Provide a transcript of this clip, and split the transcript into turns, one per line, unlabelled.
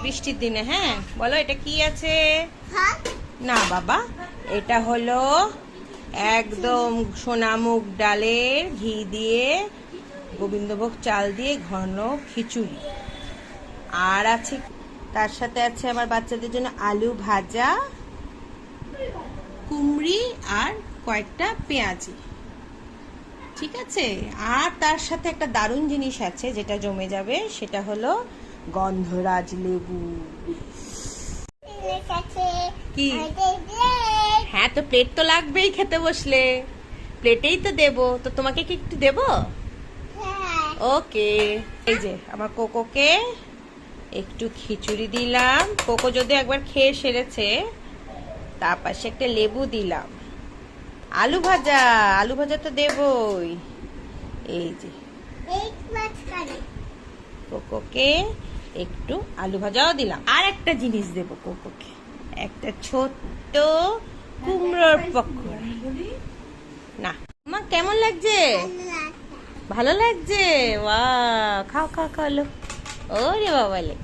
বৃষ্টির দিনে। হ্যাঁ বলো এটা কি আছে? না বাবা, এটা হলো একদম সোনামুগ ডালের ঘি দিয়ে গোবিন্দভোগ চাল দিয়ে ঘন খিচুড়ি। আর আছে তার সাথে আছে আমার বাচ্চাদের জন্য আলু ভাজা, কুমড়ি আর কয়েকটা পেঁয়াজি। ঠিক আছে, আর তার সাথে একটা দারুণ জিনিস আছে যেটা জমে যাবে, সেটা হলো গন্ধরাজ লেবু। কি? হ্যাঁ, তো প্লেট তো লাগবেই খেতে বসলে, প্লেটেই তো দেবো। তো তোমাকে কি একটু দেবো? ওকে, এই যে আমার কোকোকে একটু খিচুড়ি দিলাম। কোকো যদি একবার খেয়ে সেরেছে, তার পাশে একটা লেবু দিলাম। আলু ভাজা, আলু ভাজা তো দেবই। এই যে কোকোকে একটু আলু ভাজাও দিলাম। আর একটা জিনিস দেব কোকোকে, একটা ছোট্ট কুমড়োর পকোড়া। না মা, কেমন লাগছে? ভালো লাগছে। ওয়াও, খাও খাও খাও। ওরে বাবা লে।